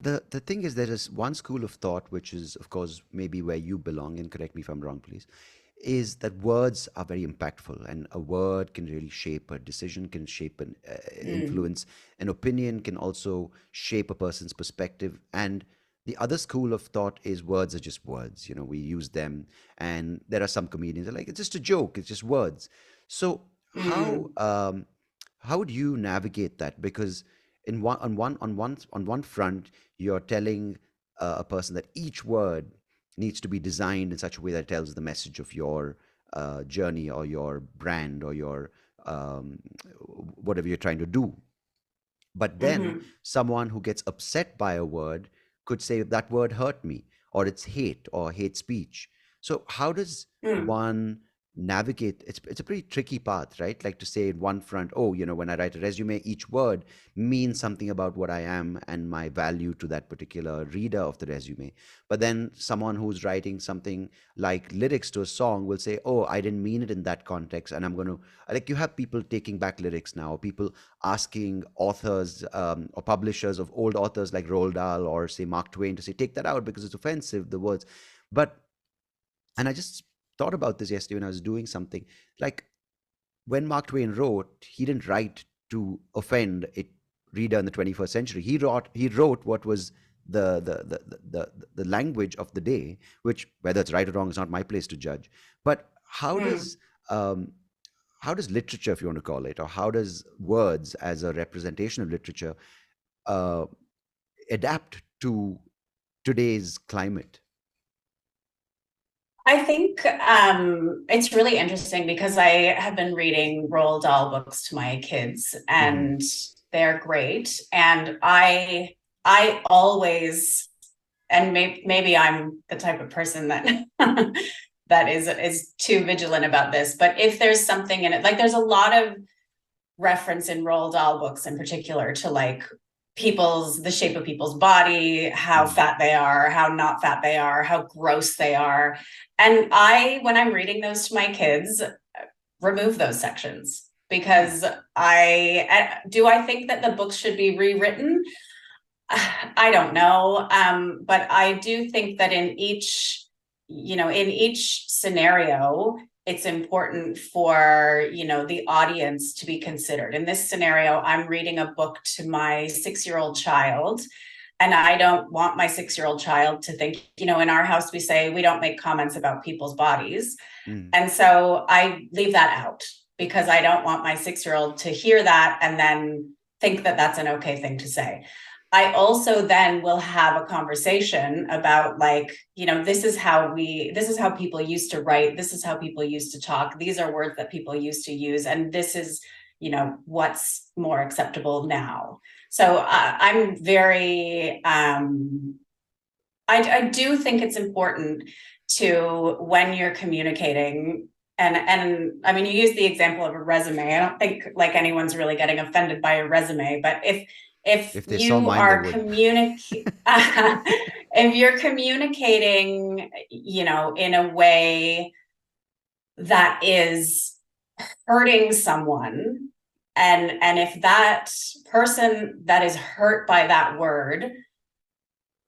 The thing is, there is one school of thought, which is, of course, maybe where you belong, and correct me if I'm wrong, please, is that words are very impactful, and a word can really shape a decision, can shape an Mm. influence, an opinion can also shape a person's perspective. And the other school of thought is words are just words. We use them, and there are some comedians that are like, it's just a joke, it's just words. So Mm. how would you navigate that? Because on one front, you're telling a person that each word needs to be designed in such a way that tells the message of your journey or your brand or your um, whatever you're trying to do. But then Hmm. someone who gets upset by a word could say that word hurt me, or it's hate or hate speech. So how does Mm. one navigate? It's a pretty tricky path, right? Like to say in one front, oh, when I write a resume, each word means something about what I am and my value to that particular reader of the resume. But then someone who's writing something like lyrics to a song will say, oh, I didn't mean it in that context, and I'm going to, like, you have people taking back lyrics now, people asking authors or publishers of old authors like Roald Dahl or say Mark Twain to say, take that out because it's offensive, the words. But, and I just thought about this yesterday when I was doing something. Like, when Mark Twain wrote, he didn't write to offend a reader in the 21st century. He wrote what was the language of the day, which, whether it's right or wrong, is not my place to judge. But Mm. um, how does literature, if you want to call it, or how does words as a representation of literature uh, adapt to today's climate? I think it's really interesting because I have been reading Roald Dahl books to my kids, Hmm. and they're great. And I always, and maybe I'm the type of person that that is too vigilant about this. But if there's something in it, like there's a lot of reference in Roald Dahl books in particular to like the shape of people's body, how Hmm. fat they are, how not fat they are, how gross they are. And when I'm reading those to my kids, remove those sections Hmm. because I think that the books should be rewritten. I don't know. But I do think that in each scenario, it's important for, the audience to be considered. In this scenario, I'm reading a book to my 6-year-old child, and I don't want my 6-year-old child to think, in our house, we say we don't make comments about people's bodies. Hmm. And so I leave that out because I don't want my 6-year-old to hear that and then think that that's an okay thing to say. I also then will have a conversation about like, this is how people used to write. This is how people used to talk. These are words that people used to use. And this is, what's more acceptable now. So I'm very, I do think it's important to, when you're communicating, and I mean, you use the example of a resume. I don't think like anyone's really getting offended by a resume, but if If they saw you mine, they are would. if you're communicating, in a way that is hurting someone, and if that person that is hurt by that word,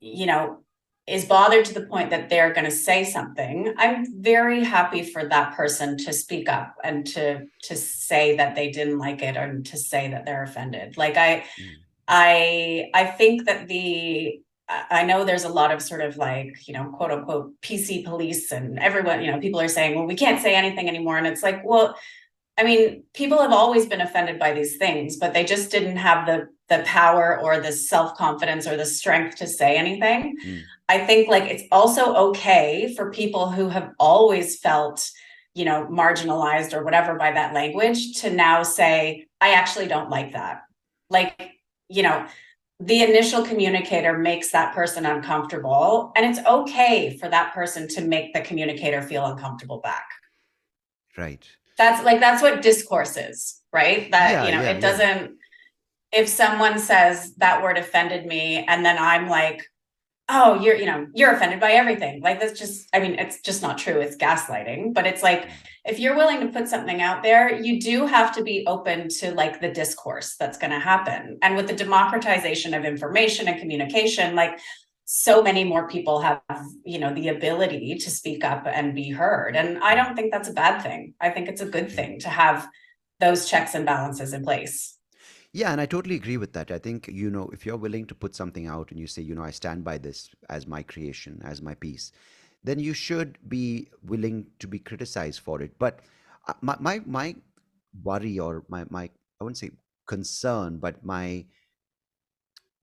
you know, is bothered to the point that they're going to say something, I'm very happy for that person to speak up and to say that they didn't like it, or to say that they're offended. Like Mm. I think that I know there's a lot of sort of like, quote unquote PC police, and everyone, people are saying, well, we can't say anything anymore. And it's like, well, I mean, people have always been offended by these things, but they just didn't have the power or the self-confidence or the strength to say anything. Mm. I think like it's also okay for people who have always felt, marginalized or whatever by that language to now say, I actually don't like that. Like, you know, the initial communicator makes that person uncomfortable, and it's okay for that person to make the communicator feel uncomfortable back. Right. That's what discourse is, right? That, Yeah, yeah, it yeah. doesn't, if someone says that word offended me, and then I'm like, oh, you're offended by everything. Like, that's just, I mean, it's just not true. It's gaslighting. But it's like, if you're willing to put something out there, you do have to be open to like the discourse that's going to happen. And with the democratization of information and communication, like, so many more people have, the ability to speak up and be heard. And I don't think that's a bad thing. I think it's a good Yeah. thing to have those checks and balances in place. Yeah, and I totally agree with that. I think, if you're willing to put something out and you say, I stand by this as my creation, as my piece, then you should be willing to be criticized for it. But my worry, or my, I wouldn't say concern, but my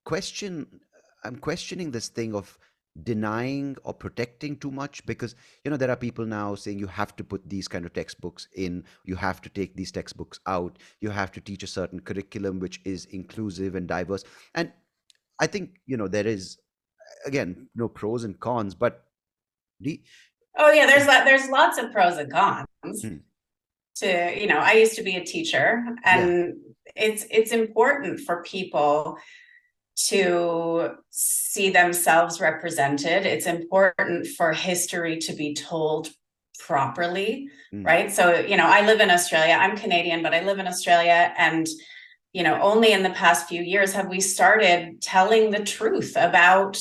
question, I'm questioning this thing of denying or protecting too much, because there are people now saying you have to put these kind of textbooks in, you have to take these textbooks out, you have to teach a certain curriculum which is inclusive and diverse. And I think there is, again, no pros and cons, but the Oh yeah, there's lots of pros and cons hmm, to, I used to be a teacher, yeah. and it's important for people to see themselves represented. It's important for history to be told properly, Mm, right? So, I live in Australia. I'm Canadian, but I live in Australia, and only in the past few years have we started telling the truth about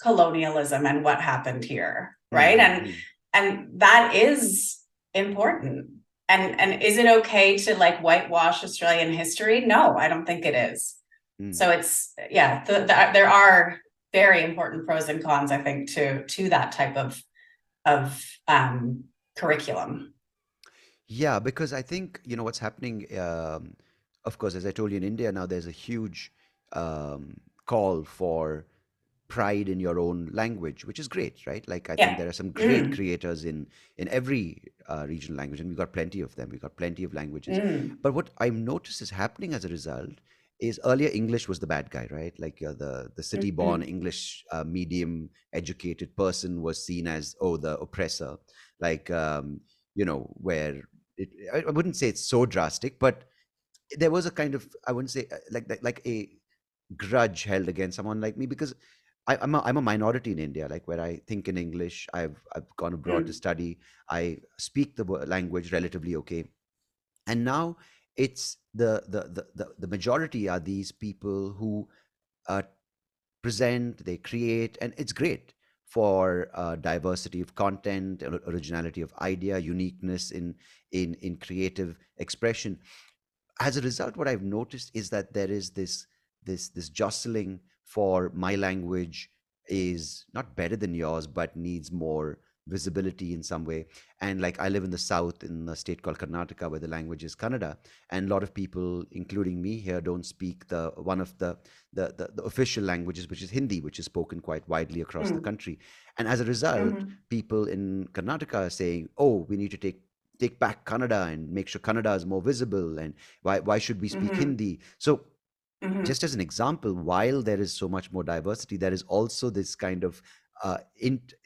colonialism and what happened here, mm, right? mm, And mm, that is important. And is it okay to like whitewash Australian history? No, I don't think it is. mm. So it's, yeah, there are very important pros and cons, I think, to that type of curriculum. Yeah, because I think, what's happening, of course, as I told you, in India now, there's a huge call for pride in your own language, which is great, right? Like, I think Yeah. there are some great Mm, creators in every regional language, and we've got plenty of them. We've got plenty of languages. mm, But what I've noticed is happening as a result is, earlier English was the bad guy, right? Like, the city-born mm, English medium educated person was seen as, oh, the oppressor, like, where I wouldn't say it's so drastic, but there was a kind of, I wouldn't say like a grudge held against someone like me, because I'm a minority in India, like, where I think in English. I've gone abroad to mm, study. I speak the language relatively okay, and now it's the majority are these people who uh, present, they create, and it's great for diversity of content, originality of idea, uniqueness in creative expression. As a result, what I've noticed is that there is this jostling for my language is not better than yours, but needs more visibility in some way. And like, I live in the south, in a state called Karnataka, where the language is Kannada, and a lot of people, including me here, don't speak the one of the official languages, which is Hindi, which is spoken quite widely across the mm, country. And as a result, mhm, people in Karnataka are saying, "Oh, we need to take back Kannada and make sure Kannada is more visible, and why should we speak mhm, Hindi?" So, mhm, just as an example, while there is so much more diversity, there is also this kind of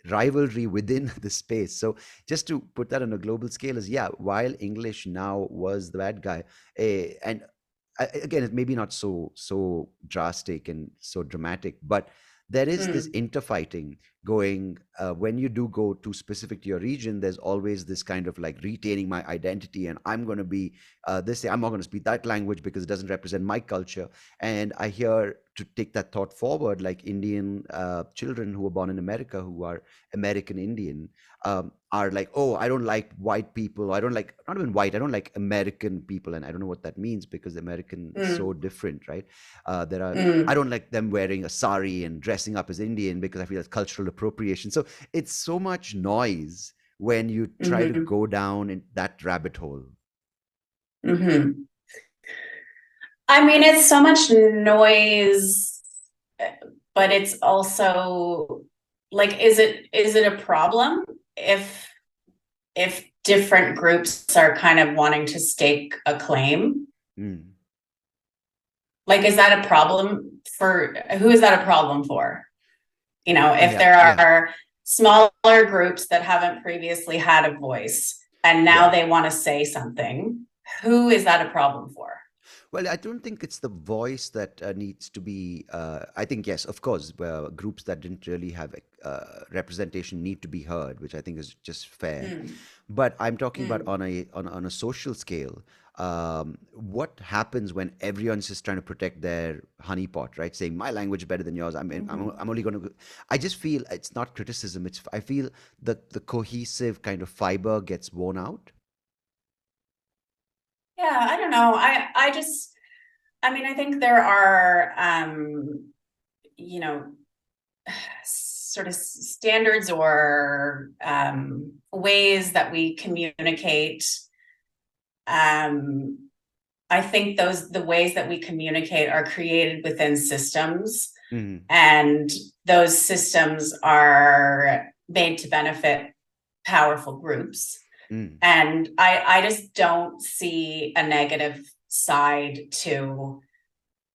rivalry within the space. So, just to put that on a global scale, is, yeah, while English now was the bad guy, and again, it may be not so drastic and so dramatic, but there is this mm, interfighting going, when you do go too specific to your region. There's always this kind of like retaining my identity, and I'm going to be this, I'm not going to speak that language because it doesn't represent my culture. And I hear, to take that thought forward, like Indian children who are born in America, who are American Indian, are like, "Oh, I don't like white people. I don't like, not even white, I don't like American people." And I don't know what that means, because American is so mm, different, right? There are, I mm, don't like them wearing a sari and dressing up as Indian, because I feel that's cultural appropriation. So it's so much noise when you try to mhm, go down in that rabbit hole. mhm. I mean, it's so much noise, but it's also like, is it a problem if different groups are kind of wanting to stake a claim? Mm. Like, is that a problem for who is that a problem for? If Yeah, there yeah, are smaller groups that haven't previously had a voice and now yeah. they want to say something, who is that a problem for? Well, I don't think it's the voice that needs to be. I think, yes, of course, groups that didn't really have representation need to be heard, which I think is just fair. Mm, But I'm talking about mm, on a social scale. What happens when everyone's just trying to protect their honeypot, right? Saying my language is better than yours. I'm mhm. only going to. I just feel it's not criticism. I feel the cohesive kind of fiber gets worn out. Yeah, I don't know. I mean, I think there are, you know, sort of standards or ways that we communicate. Um, I think the ways that we communicate are created within systems, Mm, and those systems are made to benefit powerful groups. mm, And I just don't see a negative side to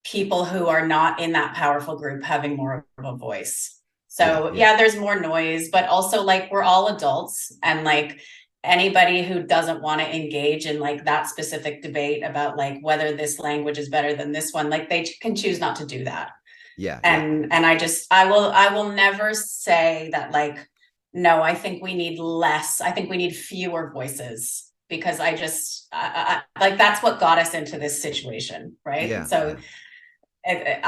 people who are not in that powerful group having more of a voice. yeah, So yeah, yeah, there's more noise, but also like we're all adults, and like anybody who doesn't want to engage in like that specific debate about like whether this language is better than this one, like they can choose not to do that. yeah, yeah, And I will never say that like, no, I think we need less. I think we need fewer voices, because like that's what got us into this situation, right? yeah, So yeah.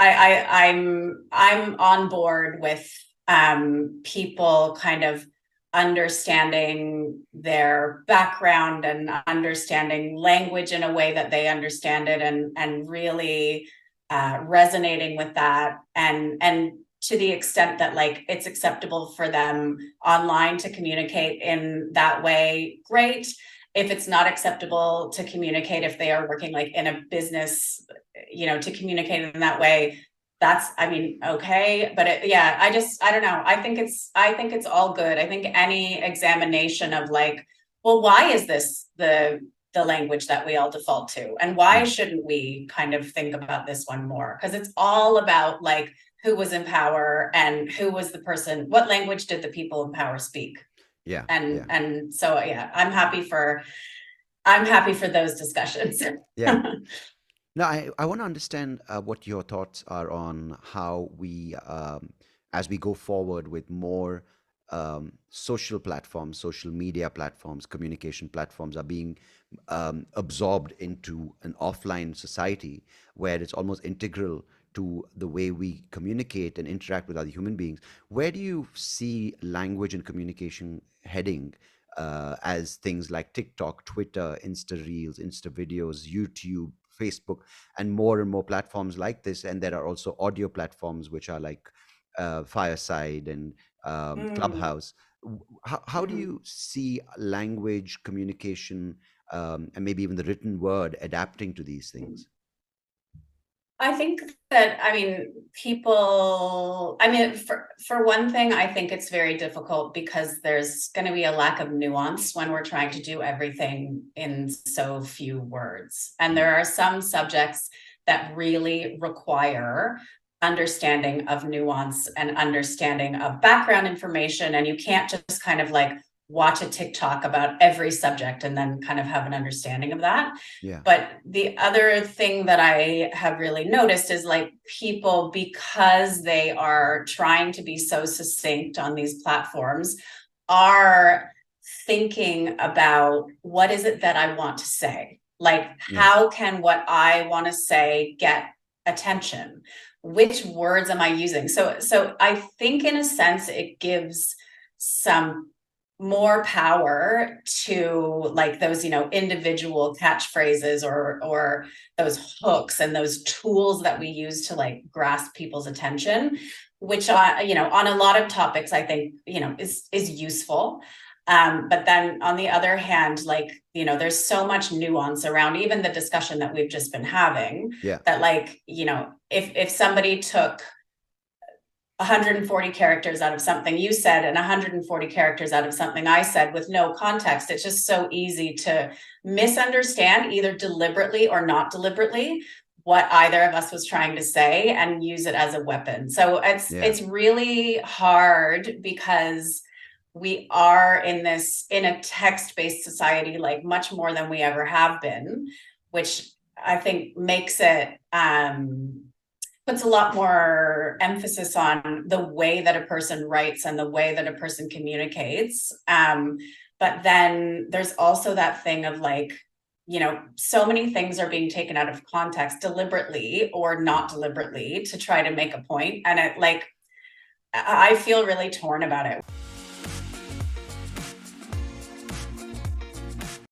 I'm on board with people kind of understanding their background and understanding language in a way that they understand it, and really resonating with that, and to the extent that like it's acceptable for them online to communicate in that way, great. If it's not acceptable to communicate, if they are working like in a business, to communicate in that way, that's, I mean, okay. But yeah, I don't know. I think it's all good. I think any examination of like, well, why is this the language that we all default to, and why Mm, shouldn't we kind of think about this one more? Because it's all about like who was in power and who was the person, what language did the people in power speak? yeah, and yeah, and so yeah, I'm happy for those discussions. yeah. Now, I want to understand what your thoughts are on how we, as we go forward with more social platforms, social media platforms, communication platforms are being absorbed into an offline society where it's almost integral to the way we communicate and interact with other human beings. Where do you see language and communication heading as things like TikTok, Twitter, Insta Reels, Insta Videos, YouTube, Facebook, and more platforms like this? And there are also audio platforms which are like Fireside and Mm, Clubhouse. How do mm. you see language, communication, and maybe even the written word adapting to these things? I think that, I mean, I mean, for one thing, I think it's very difficult because there's going to be a lack of nuance when we're trying to do everything in so few words. And Mm, there are some subjects that really require understanding of nuance and understanding of background information. And you can't just kind of like watch a TikTok about every subject and then kind of have an understanding of that. yeah, But the other thing that I have really noticed is like people, because they are trying to be so succinct on these platforms, are thinking about what is it that I want to say? Like, yeah, how can what I want to say get attention? Which words am I using? So I think in a sense it gives some more power to like those, individual catchphrases, or those hooks and those tools that we use to like grasp people's attention, which on a lot of topics I think is useful. But then on the other hand, like, there's so much nuance around even the discussion that we've just been having, yeah, that like, if somebody took 140 characters out of something you said and 140 characters out of something I said with no context, it's just so easy to misunderstand, either deliberately or not deliberately, what either of us was trying to say and use it as a weapon. So it's yeah, it's really hard because we are in a text-based society, like much more than we ever have been, which I think makes it puts a lot more emphasis on the way that a person writes and the way that a person communicates. But then there's also that thing of like, so many things are being taken out of context deliberately or not deliberately to try to make a point. And I feel really torn about it.